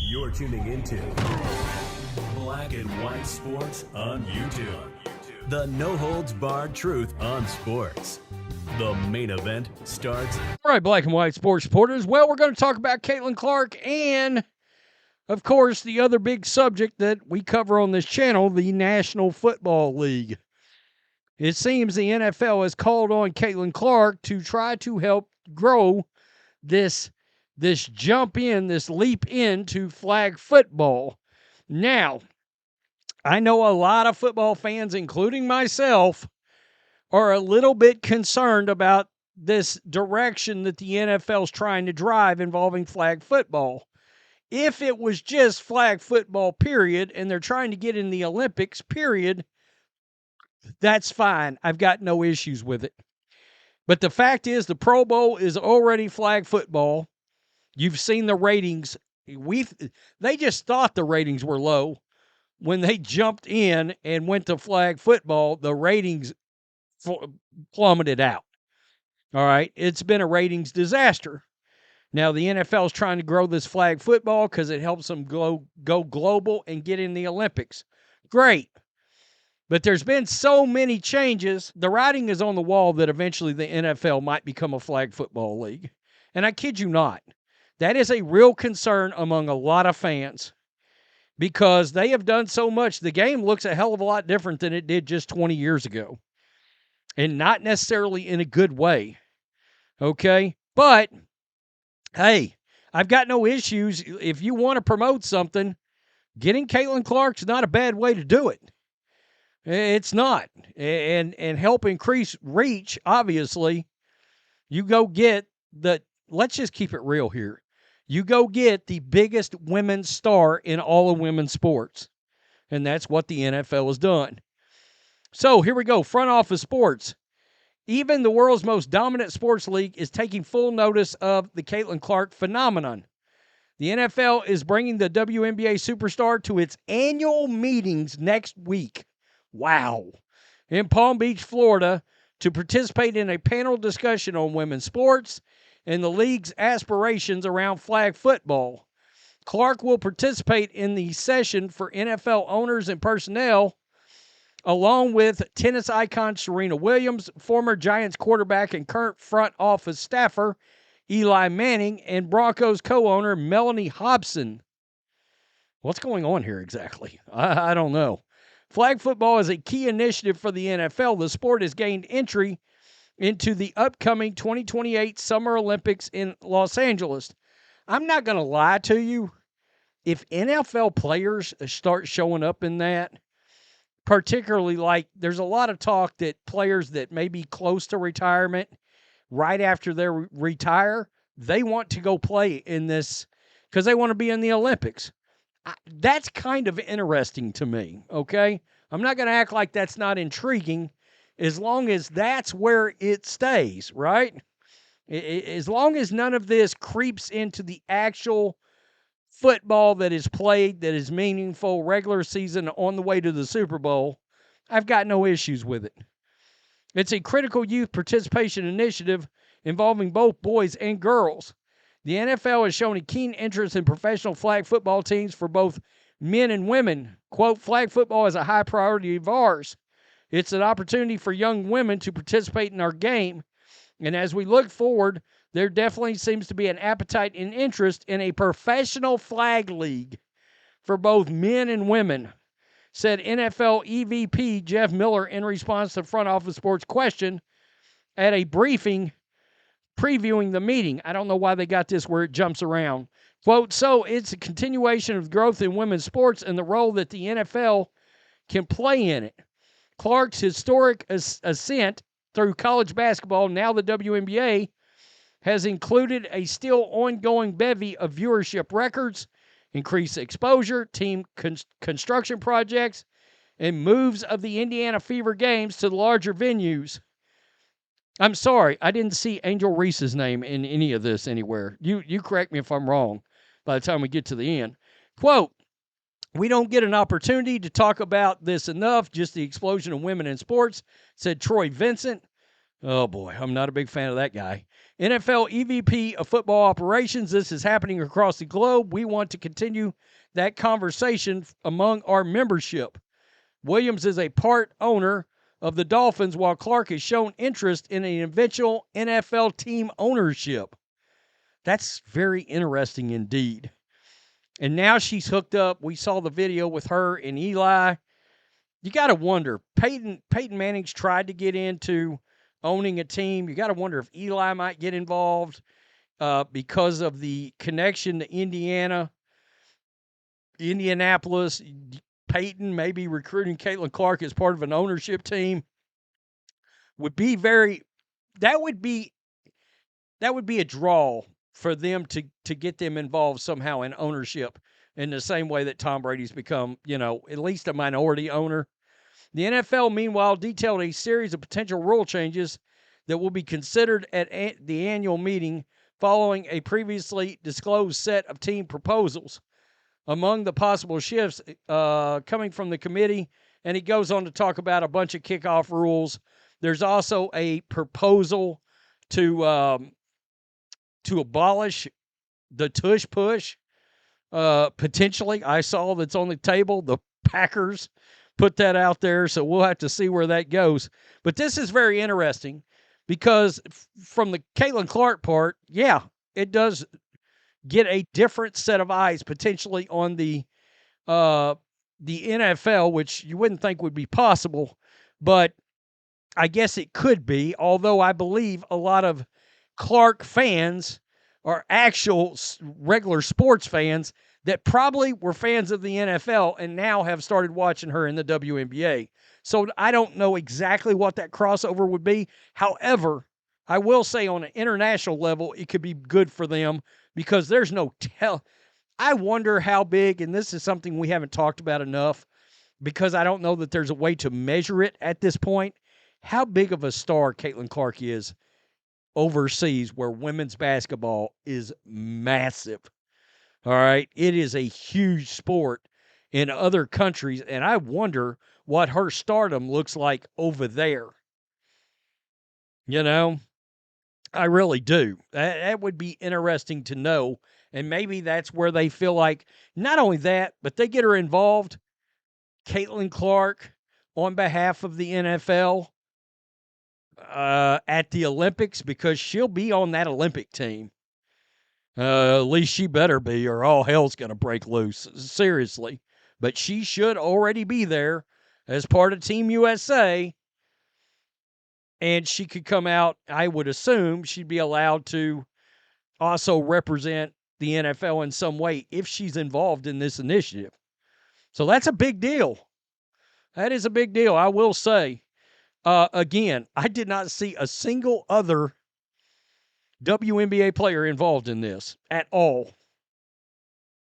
You're tuning into Black and White Sports on YouTube. The no-holds-barred truth on sports. The main event starts. All right, Black and White Sports supporters. Well, we're going to talk about Caitlyn Clark and, of course, the other big subject that we cover on this channel, the National Football League. It seems the NFL has called on Caitlyn Clark to try to help grow this jump in, this leap into flag football. Now, I know a lot of football fans, including myself, are a little bit concerned about this direction that the NFL is trying to drive involving flag football. If it was just flag football, period, and they're trying to get in the Olympics, period, that's fine. I've got no issues with it. But the fact is, the Pro Bowl is already flag football. You've seen the ratings. They just thought the ratings were low. When they jumped in and went to flag football, the ratings plummeted out. All right, it's been a ratings disaster. Now, the NFL is trying to grow this flag football because it helps them go global and get in the Olympics. Great. But there's been so many changes, the writing is on the wall that eventually the NFL might become a flag football league. And I kid you not, that is a real concern among a lot of fans because they have done so much. The game looks a hell of a lot different than it did just 20 years ago. And not necessarily in a good way. Okay? But, hey, I've got no issues. If you want to promote something, getting Caitlyn Clark's not a bad way to do it. It's not. And help increase reach, obviously. You go get let's just keep it real here. You go get the biggest women's star in all of women's sports. And that's what the NFL has done. So here we go. Front office sports. Even the world's most dominant sports league is taking full notice of the Caitlyn Clark phenomenon. The NFL is bringing the WNBA superstar to its annual meetings next week. Wow. In Palm Beach, Florida, to participate in a panel discussion on women's sports and the league's aspirations around flag football. Clark will participate in the session for NFL owners and personnel, along with tennis icon Serena Williams, former Giants quarterback and current front office staffer Eli Manning, and Broncos co-owner Melanie Hobson. What's going on here exactly? I don't know. Flag football is a key initiative for the NFL. The sport has gained entry into the upcoming 2028 Summer Olympics in Los Angeles. I'm not going to lie to you. If NFL players start showing up in that, particularly like there's a lot of talk that players that may be close to retirement, right after they retire, they want to go play in this because they want to be in the Olympics. That's kind of interesting to me, okay? I'm not going to act like that's not intriguing as long as that's where it stays, right? As long as none of this creeps into the actual football that is played, that is meaningful, regular season on the way to the Super Bowl, I've got no issues with it. It's a critical youth participation initiative involving both boys and girls. The NFL has shown a keen interest in professional flag football teams for both men and women. Quote, flag football is a high priority of ours. It's an opportunity for young women to participate in our game. And as we look forward, there definitely seems to be an appetite and interest in a professional flag league for both men and women, said NFL EVP Jeff Miller in response to front office sports question at a briefing previewing the meeting. I don't know why they got this where it jumps around. Quote, so it's a continuation of growth in women's sports and the role that the NFL can play in it. Clark's historic ascent through college basketball, now the WNBA, has included a still ongoing bevy of viewership records, increased exposure, team construction projects, and moves of the Indiana Fever games to the larger venues. I'm sorry, I didn't see Angel Reese's name in any of this anywhere. You correct me if I'm wrong by the time we get to the end. Quote, we don't get an opportunity to talk about this enough, just the explosion of women in sports, said Troy Vincent. Oh, boy, I'm not a big fan of that guy. NFL EVP of football operations, this is happening across the globe. We want to continue that conversation among our membership. Williams is a part owner of the Dolphins, while Clark has shown interest in an eventual NFL team ownership. That's very interesting indeed. And now she's hooked up. We saw the video with her and Eli. You got to wonder, Peyton Manning's tried to get into owning a team. You got to wonder if Eli might get involved because of the connection to Indianapolis. Peyton maybe recruiting Caitlyn Clark as part of an ownership team would be that would be a draw for them to get them involved somehow in ownership in the same way that Tom Brady's become, at least a minority owner. The NFL, meanwhile, detailed a series of potential rule changes that will be considered at the annual meeting following a previously disclosed set of team proposals. Among the possible shifts coming from the committee, and he goes on to talk about a bunch of kickoff rules. There's also a proposal to abolish the tush push. Potentially, I saw that's on the table. The Packers put that out there, so we'll have to see where that goes. But this is very interesting because from the Caitlyn Clark part, yeah, it does get a different set of eyes potentially on the NFL, which you wouldn't think would be possible, but I guess it could be, although I believe a lot of Clark fans are actual regular sports fans that probably were fans of the NFL and now have started watching her in the WNBA. So I don't know exactly what that crossover would be. However, I will say on an international level, it could be good for them because there's no tell. I wonder how big, and this is something we haven't talked about enough because I don't know that there's a way to measure it at this point, how big of a star Caitlyn Clark is overseas where women's basketball is massive. All right. It is a huge sport in other countries, and I wonder what her stardom looks like over there. I really do. That would be interesting to know, and maybe that's where they feel like not only that, but they get her involved, Caitlyn Clark, on behalf of the NFL at the Olympics because she'll be on that Olympic team. At least she better be, or all hell's going to break loose. Seriously. But she should already be there as part of Team USA. And she could come out, I would assume, she'd be allowed to also represent the NFL in some way if she's involved in this initiative. So that's a big deal. That is a big deal, I will say. Again, I did not see a single other WNBA player involved in this at all.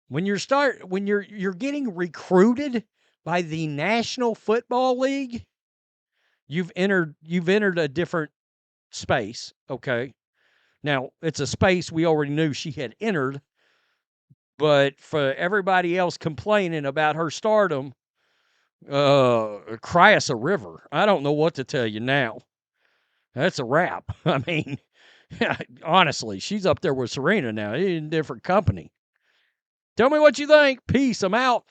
When you're getting recruited by the National Football League, you've entered a different space, okay? Now, it's a space we already knew she had entered, but for everybody else complaining about her stardom, cry us a river. I don't know what to tell you now. That's a wrap. I mean, honestly, she's up there with Serena now. In a different company. Tell me what you think. Peace. I'm out.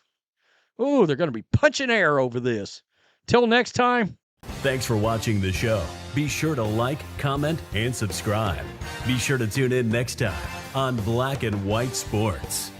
Ooh, they're going to be punching air over this. Till next time. Thanks for watching the show. Be sure to like, comment, and subscribe. Be sure to tune in next time on Black and White Sports.